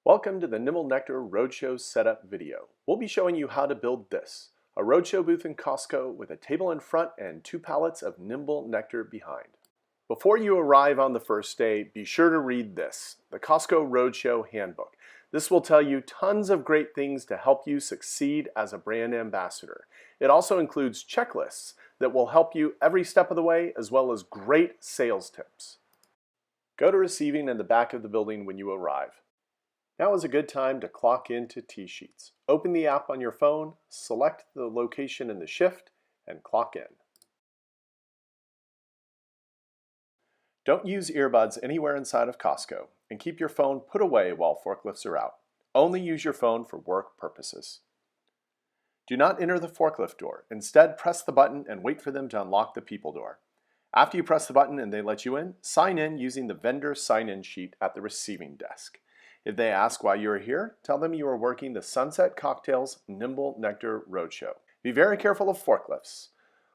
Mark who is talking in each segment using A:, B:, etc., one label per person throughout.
A: Welcome to the Nimble Nectar Roadshow setup video. We'll be showing you how to build this, a roadshow booth in Costco with a table in front and 2 pallets of Nimble Nectar behind. Before you arrive on the first day, be sure to read this, the Costco Roadshow Handbook. This will tell you tons of great things to help you succeed as a brand ambassador. It also includes checklists that will help you every step of the way, as well as great sales tips. Go to receiving in the back of the building when you arrive. Now is a good time to clock into T-Sheets. Open the app on your phone, select the location in the shift, and clock in. Don't use earbuds anywhere inside of Costco, and keep your phone put away while forklifts are out. Only use your phone for work purposes. Do not enter the forklift door. Instead, press the button and wait for them to unlock the people door. After you press the button and they let you in, sign in using the vendor sign-in sheet at the receiving desk. If they ask why you are here, tell them you are working the Sunset Cocktails Nimble Nectar Roadshow. Be very careful of forklifts.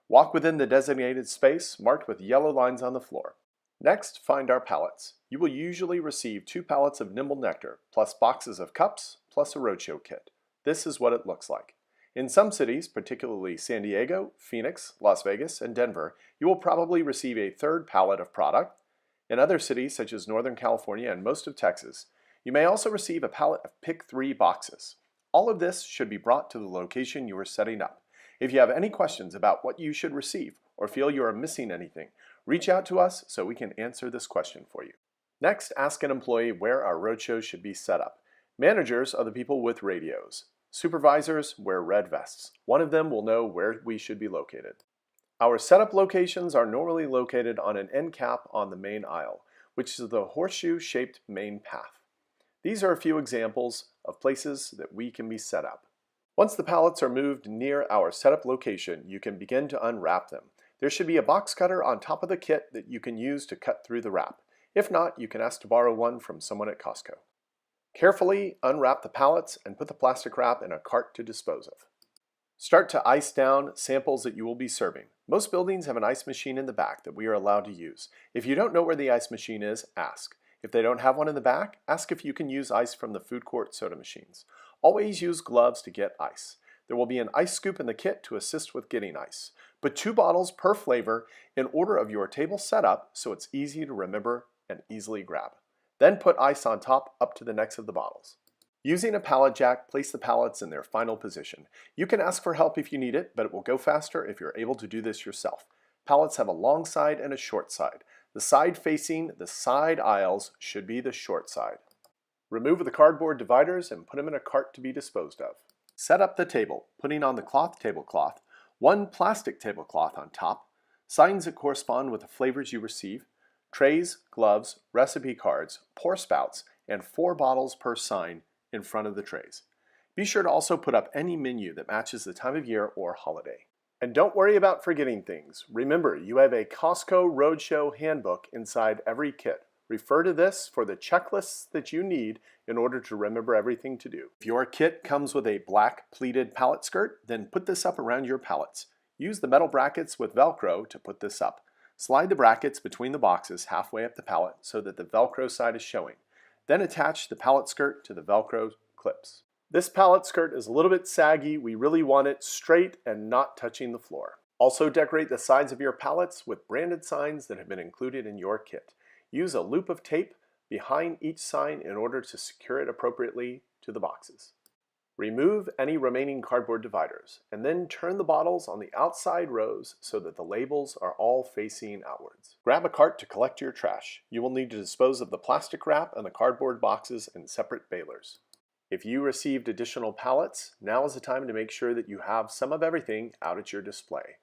A: Walk within the designated space marked with yellow lines on the floor. Next, find our pallets. You will usually receive 2 pallets of Nimble Nectar, plus boxes of cups, plus a roadshow kit. This is what it looks like. In some cities, particularly San Diego, Phoenix, Las Vegas, and Denver, you will probably receive a 3rd pallet of product. In other cities, such as Northern California and most of Texas, you may also receive a pallet of Pick 3 boxes. All of this should be brought to the location you are setting up. If you have any questions about what you should receive or feel you are missing anything, reach out to us so we can answer this question for you. Next, ask an employee where our roadshow should be set up. Managers are the people with radios. Supervisors wear red vests. One of them will know where we should be located. Our setup locations are normally located on an end cap on the main aisle, which is the horseshoe-shaped main path. These are a few examples of places that we can be set up. Once the pallets are moved near our setup location, you can begin to unwrap them. There should be a box cutter on top of the kit that you can use to cut through the wrap. If not, you can ask to borrow one from someone at Costco. Carefully unwrap the pallets and put the plastic wrap in a cart to dispose of. Start to ice down samples that you will be serving. Most buildings have an ice machine in the back that we are allowed to use. If you don't know where the ice machine is, ask. If they don't have one in the back, ask if you can use ice from the food court soda machines. Always use gloves to get ice. There will be an ice scoop in the kit to assist with getting ice. Put 2 bottles per flavor in order of your table setup so it's easy to remember and easily grab. Then put ice on top up to the necks of the bottles. Using a pallet jack, place the pallets in their final position. You can ask for help if you need it, but it will go faster if you're able to do this yourself. Pallets have a long side and a short side. The side facing the side aisles should be the short side. Remove the cardboard dividers and put them in a cart to be disposed of. Set up the table, putting on the cloth tablecloth, 1 plastic tablecloth on top, signs that correspond with the flavors you receive, trays, gloves, recipe cards, pour spouts, and 4 bottles per sign in front of the trays. Be sure to also put up any menu that matches the time of year or holiday. And don't worry about forgetting things. Remember, you have a Costco Roadshow Handbook inside every kit. Refer to this for the checklists that you need in order to remember everything to do. If your kit comes with a black pleated pallet skirt, then put this up around your pallets. Use the metal brackets with Velcro to put this up. Slide the brackets between the boxes halfway up the pallet so that the Velcro side is showing. Then attach the pallet skirt to the Velcro clips. This pallet skirt is a little bit saggy. We really want it straight and not touching the floor. Also decorate the sides of your pallets with branded signs that have been included in your kit. Use a loop of tape behind each sign in order to secure it appropriately to the boxes. Remove any remaining cardboard dividers and then turn the bottles on the outside rows so that the labels are all facing outwards. Grab a cart to collect your trash. You will need to dispose of the plastic wrap and the cardboard boxes in separate balers. If you received additional pallets, now is the time to make sure that you have some of everything out at your display.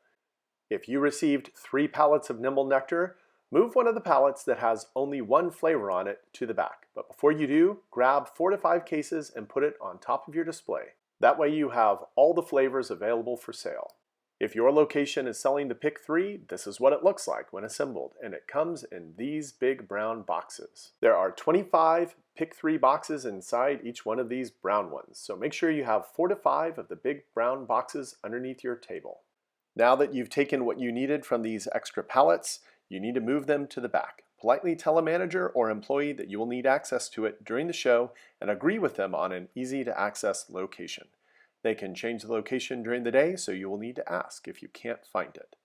A: If you received 3 pallets of Nimble Nectar, move one of the pallets that has only 1 flavor on it to the back. But before you do, grab 4 to 5 cases and put it on top of your display. That way you have all the flavors available for sale. If your location is selling the Pick 3, this is what it looks like when assembled, and it comes in these big brown boxes. There are 25 Pick 3 boxes inside each one of these brown ones, so make sure you have 4 to 5 of the big brown boxes underneath your table. Now that you've taken what you needed from these extra pallets, you need to move them to the back. Politely tell a manager or employee that you will need access to it during the show and agree with them on an easy-to-access location. They can change the location during the day, so you will need to ask if you can't find it.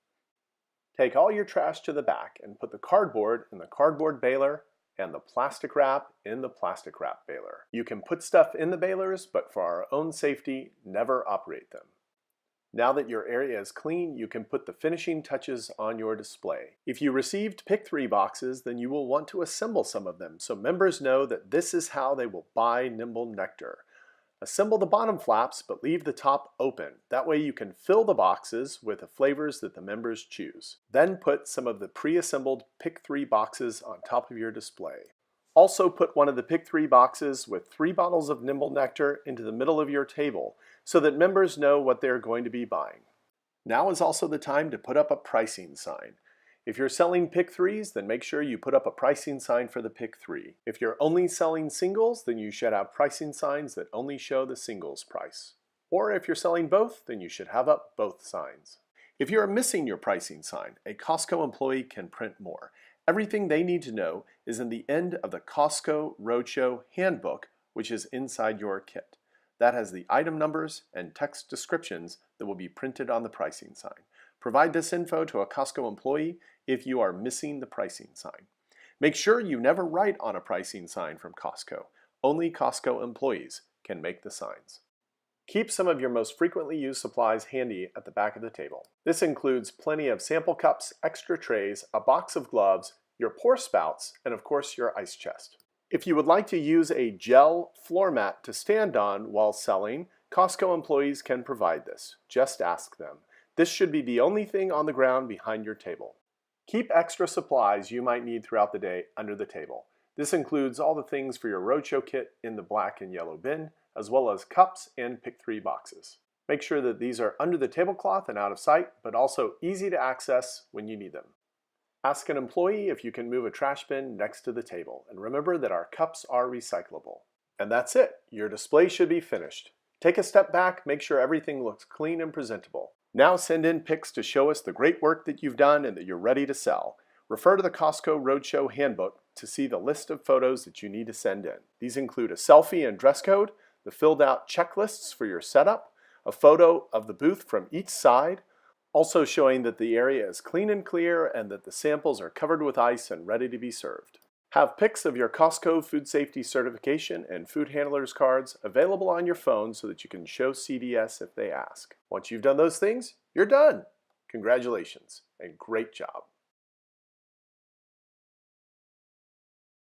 A: Take all your trash to the back and put the cardboard in the cardboard baler and the plastic wrap in the plastic wrap baler. You can put stuff in the balers, but for our own safety, never operate them. Now that your area is clean, you can put the finishing touches on your display. If you received Pick 3 boxes, then you will want to assemble some of them so members know that this is how they will buy Nimble Nectar. Assemble the bottom flaps, but leave the top open. That way you can fill the boxes with the flavors that the members choose. Then put some of the pre-assembled Pick 3 boxes on top of your display. Also put one of the Pick 3 boxes with 3 bottles of Nimble Nectar into the middle of your table so that members know what they're going to be buying. Now is also the time to put up a pricing sign. If you're selling Pick 3s, then make sure you put up a pricing sign for the Pick 3. If you're only selling singles, then you should have pricing signs that only show the singles price. Or if you're selling both, then you should have up both signs. If you are missing your pricing sign, a Costco employee can print more. Everything they need to know is in the end of the Costco Roadshow Handbook, which is inside your kit. That has the item numbers and text descriptions that will be printed on the pricing sign. Provide this info to a Costco employee if you are missing the pricing sign. Make sure you never write on a pricing sign from Costco. Only Costco employees can make the signs. Keep some of your most frequently used supplies handy at the back of the table. This includes plenty of sample cups, extra trays, a box of gloves, your pour spouts, and of course your ice chest. If you would like to use a gel floor mat to stand on while selling, Costco employees can provide this. Just ask them. This should be the only thing on the ground behind your table. Keep extra supplies you might need throughout the day under the table. This includes all the things for your roadshow kit in the black and yellow bin, as well as cups and Pick 3 boxes. Make sure that these are under the tablecloth and out of sight, but also easy to access when you need them. Ask an employee if you can move a trash bin next to the table, and remember that our cups are recyclable. And that's it. Your display should be finished. Take a step back, make sure everything looks clean and presentable. Now send in pics to show us the great work that you've done and that you're ready to sell. Refer to the Costco Roadshow Handbook to see the list of photos that you need to send in. These include a selfie and dress code, the filled out checklists for your setup, a photo of the booth from each side, also showing that the area is clean and clear and that the samples are covered with ice and ready to be served. Have pics of your Costco food safety certification and food handlers cards available on your phone so that you can show CDS if they ask. Once you've done those things, you're done. Congratulations and great job.